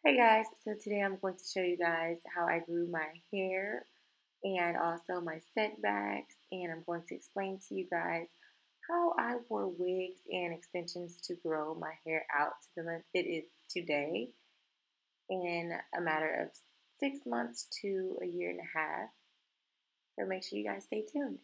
Hey guys, so today I'm going to show you guys how I grew my hair and also my setbacks, and I'm going to explain to you guys how I wore wigs and extensions to grow my hair out to the length it is today in a matter of 6 months to a year and a half. So make sure you guys stay tuned.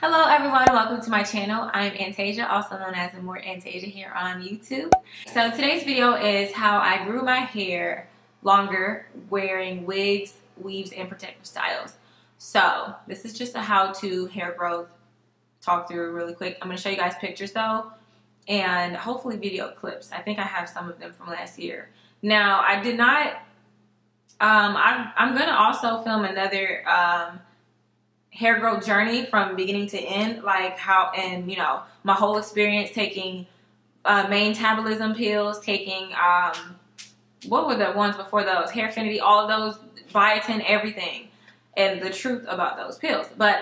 Hello everyone, welcome to my channel. I'm Antasia, also known as More Antasia here on YouTube. So today's video is how I grew my hair longer wearing wigs, weaves, and protective styles. So this is just a how-to hair growth talk through really quick. I'm going to show you guys pictures though, and hopefully video clips. I think I have some of them from last year. Now I did not, I'm going to also film another hair growth journey from beginning to end, like how, and my whole experience taking Metabolism pills, taking what were the ones before those, Hairfinity, all of those, biotin, everything, and the truth about those pills. But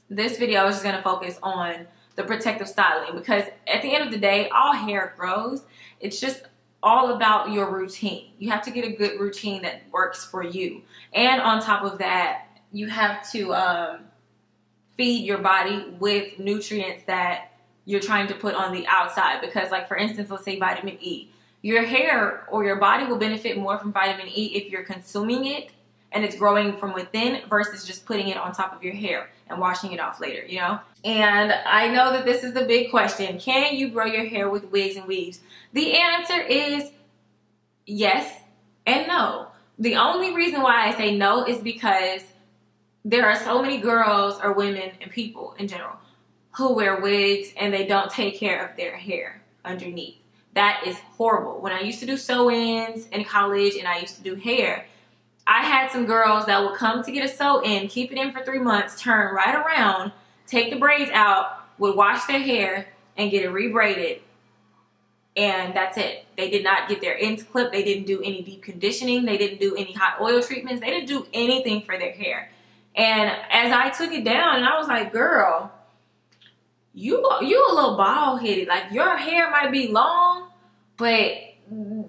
this video is just going to focus on the protective styling, because at the end of the day, all hair grows. It's just all about your routine. You have to get a good routine that works for you, and on top of that, you have to feed your body with nutrients that you're trying to put on the outside. Because, like, for instance, let's say vitamin E. Your hair or your body will benefit more from vitamin E if you're consuming it and it's growing from within versus just putting it on top of your hair and washing it off later, And I know that this is the big question. Can you grow your hair with wigs and weaves? The answer is yes and no. The only reason why I say no is because there are so many girls or women and people in general who wear wigs and they don't take care of their hair underneath. That is horrible. When I used to do sew-ins in college and I used to do hair, I had some girls that would come to get a sew-in, keep it in for 3 months, turn right around, take the braids out, would wash their hair and get it rebraided, and that's it. They did not get their ends clipped. They didn't do any deep conditioning. They didn't do any hot oil treatments. They didn't do anything for their hair. And as I took it down, and I was like, girl, you a little bald-headed. Like, your hair might be long, but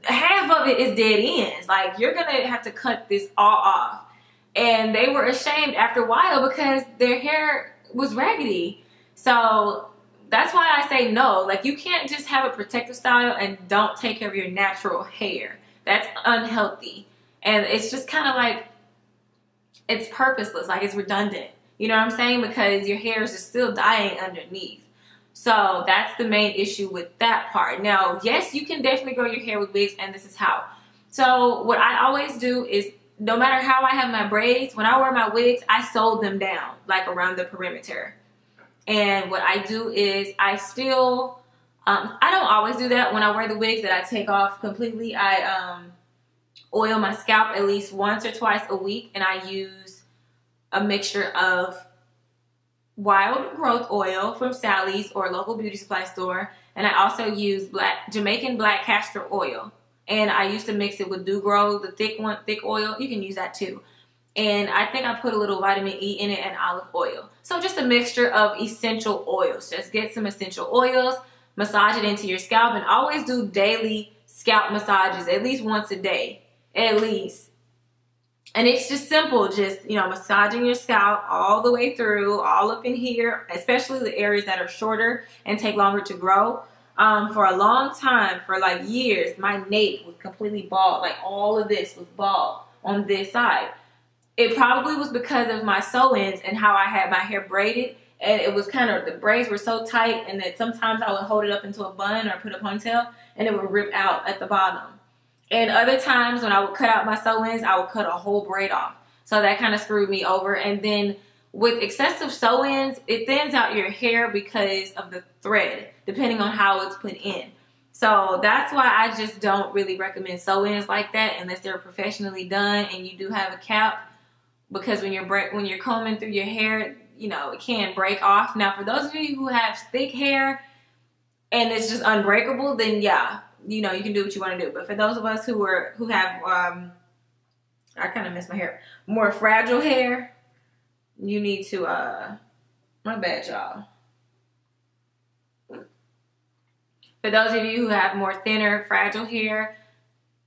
half of it is dead ends. Like, you're going to have to cut this all off. And they were ashamed after a while because their hair was raggedy. So that's why I say no. Like, you can't just have a protective style and don't take care of your natural hair. That's unhealthy. And it's just kind of like, it's purposeless, like it's redundant. You know what I'm saying? Because your hair is just still dying underneath. So that's the main issue with that part. Now, yes, you can definitely grow your hair with wigs, and this is how. So what I always do is, no matter how I have my braids, when I wear my wigs, I sew them down, like around the perimeter. And what I do is I still, I don't always do that when I wear the wigs that I take off completely. I oil my scalp at least once or twice a week, and I use a mixture of wild growth oil from Sally's or a local beauty supply store, and I also use Jamaican black castor oil, and I used to mix it with Dugrow, the thick oil. You can use that too. And I think I put a little vitamin E in it and olive oil. So just a mixture of essential oils. Just get some essential oils, massage it into your scalp, and always do daily scalp massages at least once a day. At least. And it's just simple, just, massaging your scalp all the way through, all up in here, especially the areas that are shorter and take longer to grow. For a long time, for like years, my nape was completely bald. Like, all of this was bald on this side. It probably was because of my sew-ins and how I had my hair braided. And it was kind of, the braids were so tight, and that sometimes I would hold it up into a bun or put a ponytail, and it would rip out at the bottom. And other times when I would cut out my sew-ins, I would cut a whole braid off. So that kind of screwed me over. And then with excessive sew-ins, it thins out your hair because of the thread, depending on how it's put in. So that's why I just don't really recommend sew-ins like that unless they're professionally done and you do have a cap. Because when you're combing through your hair, it can break off. Now, for those of you who have thick hair and it's just unbreakable, then yeah, you can do what you want to do. But for those of us who have, I kind of miss my hair, more fragile hair, you need to, my bad, y'all. For those of you who have more thinner, fragile hair,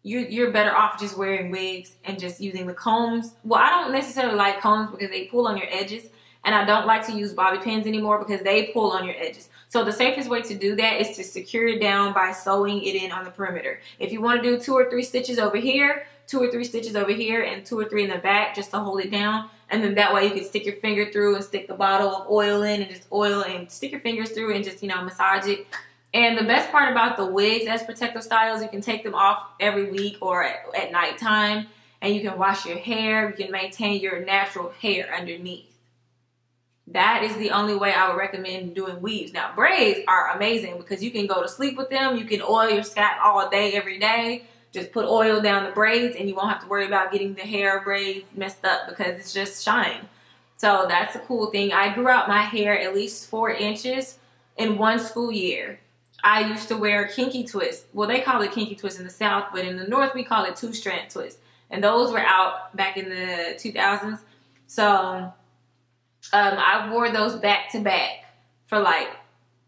you're better off just wearing wigs and just using the combs. Well, I don't necessarily like combs because they pull on your edges, and I don't like to use bobby pins anymore because they pull on your edges. So the safest way to do that is to secure it down by sewing it in on the perimeter. If you want to do 2 or 3 stitches over here, 2 or 3 stitches over here, and 2 or 3 in the back just to hold it down, and then that way you can stick your finger through and stick the bottle of oil in and just oil and stick your fingers through and just, you know, massage it. And the best part about the wigs as protective styles, you can take them off every week or at nighttime, and you can wash your hair. You can maintain your natural hair underneath. That is the only way I would recommend doing weaves. Now, braids are amazing because you can go to sleep with them. You can oil your scalp all day, every day. Just put oil down the braids and you won't have to worry about getting the hair braids messed up because it's just shine. So that's a cool thing. I grew out my hair at least 4 inches in 1 school year. I used to wear kinky twists. Well, they call it kinky twists in the South, but in the North we call it 2-strand twists. And those were out back in the 2000s. So I wore those back to back for like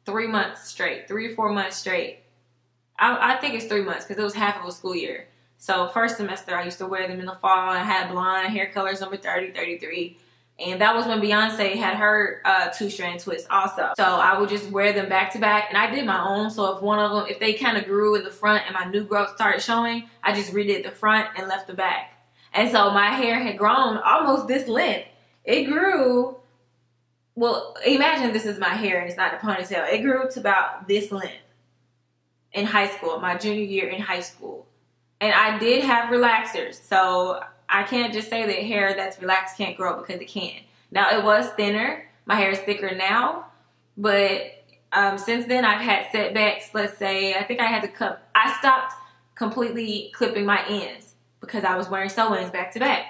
3 months straight, 3 or 4 months straight. I think it's 3 months because it was half of a school year. So first semester I used to wear them in the fall. I had blonde hair colors number 30, 33. And that was when Beyonce had her 2-strand twist also. So I would just wear them back to back. And I did my own. So if one of them, if they kind of grew in the front and my new growth started showing, I just redid the front and left the back. And so my hair had grown almost this length. It grew, well, imagine this is my hair and it's not a ponytail. It grew to about this length in high school, my junior year in high school. And I did have relaxers. So I can't just say that hair that's relaxed can't grow because it can. Now, it was thinner. My hair is thicker now. But since then, I've had setbacks. Let's say, I think I had to cut. I stopped completely clipping my ends because I was wearing sew-ins back to back.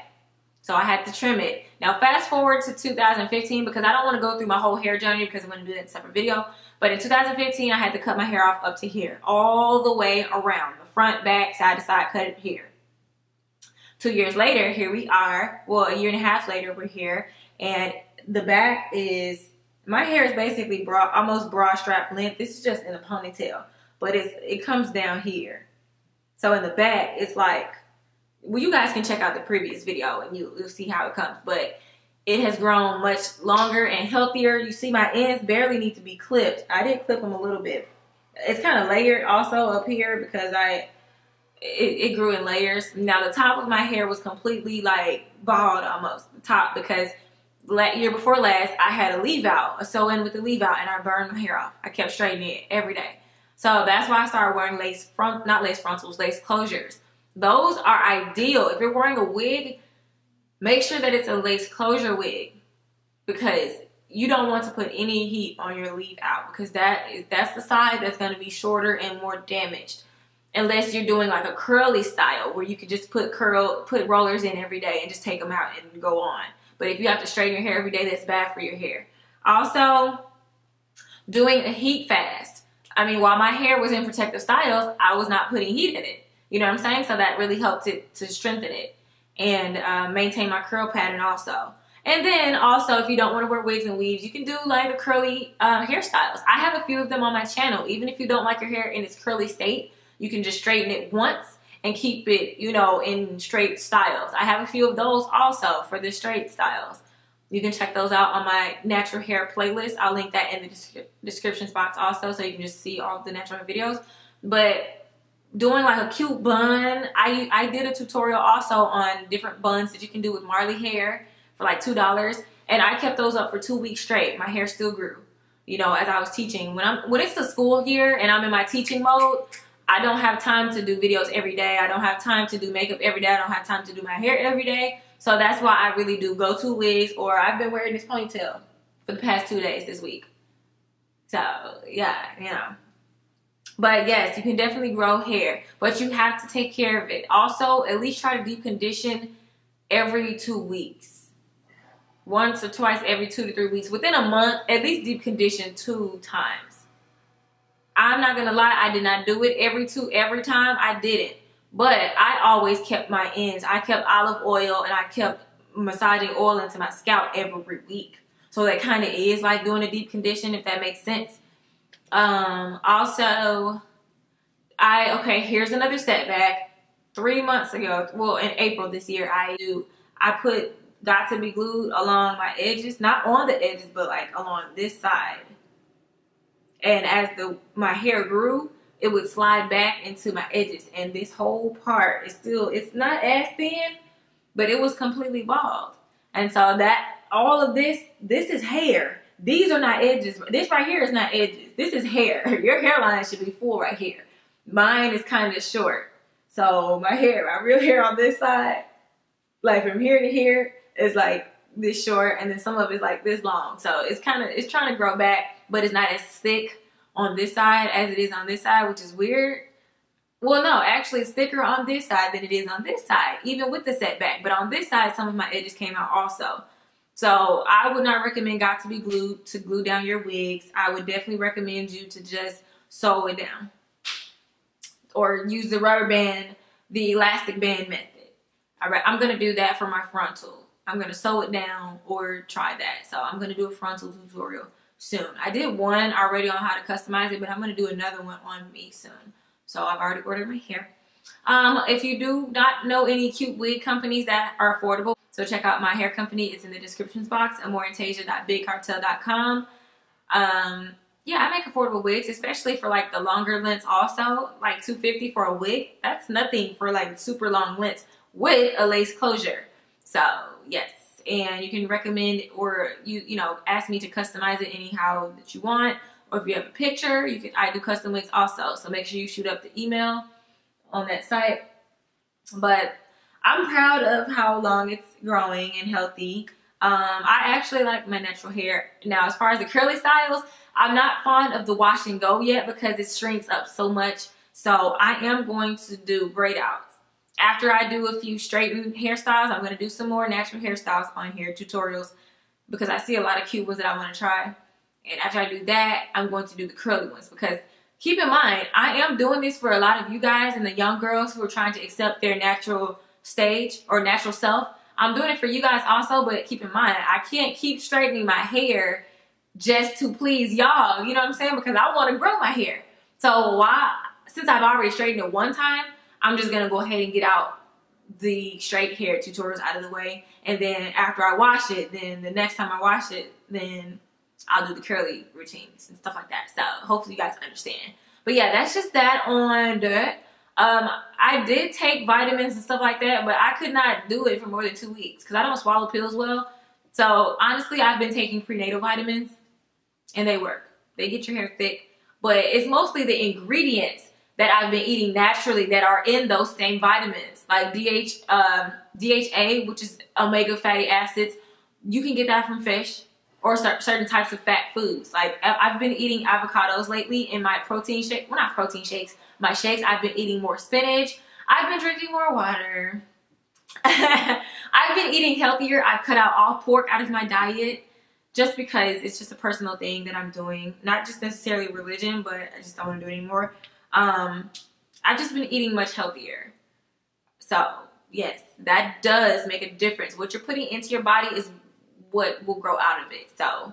So I had to trim it. Now, fast forward to 2015 because I don't want to go through my whole hair journey because I'm going to do that in a separate video. But in 2015, I had to cut my hair off up to here. All the way around. The front, back, side to side, cut it here. 2 years later, here we are. Well, a year and a half later, we're here. And the back is, my hair is basically almost bra strap length. This is just in a ponytail. But it comes down here. So in the back, it's like, well, you guys can check out the previous video and you'll see how it comes. But it has grown much longer and healthier. You see my ends barely need to be clipped. I did clip them a little bit. It's kind of layered also up here because it grew in layers. Now the top of my hair was completely like bald almost, the top, because year before last I had a leave out, a sew-in with a leave out, and I burned my hair off. I kept straightening it every day. So that's why I started wearing not lace frontals, lace closures. Those are ideal. If you're wearing a wig, make sure that it's a lace closure wig because you don't want to put any heat on your leave out because that's the side that's going to be shorter and more damaged. Unless you're doing like a curly style where you could just put rollers in every day and just take them out and go on. But if you have to straighten your hair every day, that's bad for your hair. Also, doing a heat fast. I mean, while my hair was in protective styles, I was not putting heat in it. You know what I'm saying? So that really helped it to strengthen it and maintain my curl pattern also. And then also, if you don't want to wear wigs and weaves, you can do like the curly hairstyles. I have a few of them on my channel. Even if you don't like your hair in its curly state, you can just straighten it once and keep it, you know, in straight styles. I have a few of those also for the straight styles. You can check those out on my natural hair playlist. I'll link that in the description box also so you can just see all of the natural hair videos. But doing like a cute bun, I did a tutorial also on different buns that you can do with Marley hair for like $2. And I kept those up for 2 weeks straight. My hair still grew, you know, as I was teaching. When it's the school year and I'm in my teaching mode, I don't have time to do videos every day. I don't have time to do makeup every day. I don't have time to do my hair every day. So that's why I really do go to wigs, or I've been wearing this ponytail for the past 2 days this week. So yeah, you know. But yes, you can definitely grow hair, but you have to take care of it. Also, at least try to deep condition every 2 weeks. Once or twice every 2 to 3 weeks. Within a month, at least deep condition 2 times. I'm not gonna lie, I did not do it every time. I didn't. But I always kept my ends. I kept olive oil and I kept massaging oil into my scalp every week. So that kind of is like doing a deep condition, if that makes sense. Also, Okay, here's another setback. 3 months ago, well, in April this year, I put Got to Be Glued along my edges, not on the edges, but like along this side. And as my hair grew, it would slide back into my edges, and this whole part is still, it's not as thin, but it was completely bald. And so that all of this is hair. These are not edges. This right here is not edges. This is hair. Your hairline should be full right here. Mine is kind of short. So my real hair on this side, like from here to here, is like this short, and then some of it's like this long. So it's trying to grow back, but it's not as thick on this side as it is on this side, which is weird. Well, no, actually it's thicker on this side than it is on this side, even with the setback. But on this side, some of my edges came out also. So I would not recommend Got to Be Glued to glue down your wigs. I would definitely recommend you to just sew it down. Or use the rubber band, the elastic band method. All right, I'm going to do that for my frontal. I'm going to sew it down or try that. So I'm going to do a frontal tutorial soon. I did one already on how to customize it, but I'm going to do another one on me soon. So I've already ordered my hair. If you do not know any cute wig companies that are affordable, so check out my hair company. It's in the descriptions box, amorantasia.bigcartel.com. Yeah, I make affordable wigs, especially for like the longer lengths also. Like $250 for a wig. That's nothing for like super long lengths with a lace closure. So yes, and you can recommend or you know ask me to customize it anyhow that you want. Or if you have a picture, I do custom wigs also. So make sure you shoot up the email on that site. But I'm proud of how long it's growing and healthy. I actually like my natural hair. Now, as far as the curly styles, I'm not fond of the wash and go yet because it shrinks up so much. So I am going to do braid outs. After I do a few straightened hairstyles, I'm going to do some more natural hairstyles on here, tutorials, because I see a lot of cute ones that I want to try. And after I do that, I'm going to do the curly ones because keep in mind, I am doing this for a lot of you guys and the young girls who are trying to accept their natural stage or natural self. I'm doing it for you guys also, but keep in mind, I can't keep straightening my hair just to please y'all, you know what I'm saying? Because I want to grow my hair. So since I've already straightened it one time, I'm just going to go ahead and get out the straight hair tutorials out of the way. And then after I wash it, then the next time I wash it, then I'll do the curly routines and stuff like that. So hopefully you guys understand. But yeah, that's just that on that. I did take vitamins and stuff like that, but I could not do it for more than 2 weeks because I don't swallow pills well. So honestly, I've been taking prenatal vitamins and they work. They get your hair thick, but it's mostly the ingredients that I've been eating naturally that are in those same vitamins, like DHA, which is omega fatty acids. You can get that from fish or certain types of fat foods. Like I've been eating avocados lately in my protein shake. Well, not protein shakes. My shakes, I've been eating more spinach. I've been drinking more water. I've been eating healthier. I've cut out all pork out of my diet just because it's just a personal thing that I'm doing. Not just necessarily religion, but I just don't want to do it anymore. I've just been eating much healthier. So yes, that does make a difference. What you're putting into your body is what will grow out of it. So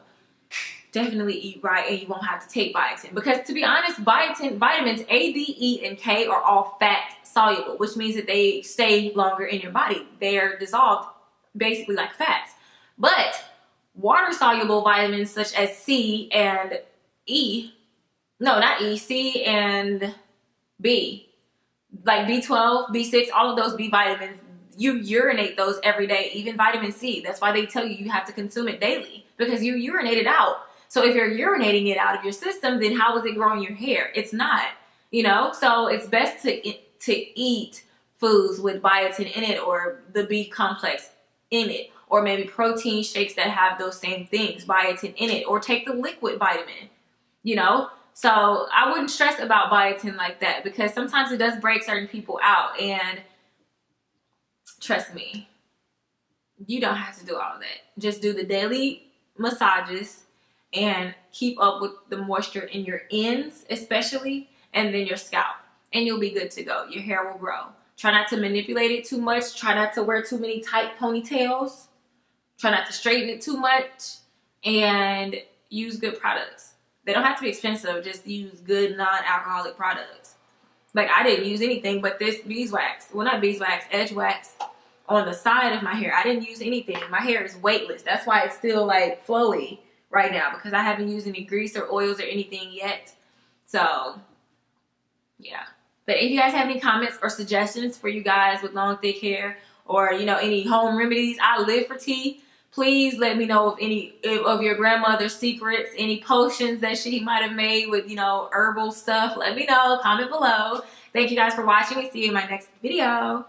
definitely eat right and you won't have to take biotin. Because to be honest, vitamins A, D, E, and K are all fat soluble, which means that they stay longer in your body. They are dissolved basically like fats. But water soluble vitamins such as C and E, no, not E, C and B, like B12, B6, all of those B vitamins, you urinate those every day, even vitamin C. That's why they tell you have to consume it daily because you urinate it out. So if you're urinating it out of your system, then how is it growing your hair? It's not, you know? So it's best to eat foods with biotin in it or the B complex in it, or maybe protein shakes that have those same things, biotin in it, or take the liquid vitamin, you know? So I wouldn't stress about biotin like that because sometimes it does break certain people out, and trust me, you don't have to do all that. Just do the daily massages and keep up with the moisture in your ends especially, and then your scalp, and you'll be good to go. Your hair will grow. Try not to manipulate it too much. Try not to wear too many tight ponytails. Try not to straighten it too much, and use good products. They don't have to be expensive. Just use good non-alcoholic products. Like, I didn't use anything but this beeswax. Well, not beeswax, edge wax on the side of my hair. I didn't use anything. My hair is weightless. That's why it's still like flowy right now, because I haven't used any grease or oils or anything yet. So, yeah. But if you guys have any comments or suggestions for you guys with long, thick hair, or, you know, any home remedies, I live for tea. Please let me know of any of your grandmother's secrets, any potions that she might have made with, you know, herbal stuff. Let me know. Comment below. Thank you guys for watching. See you in my next video.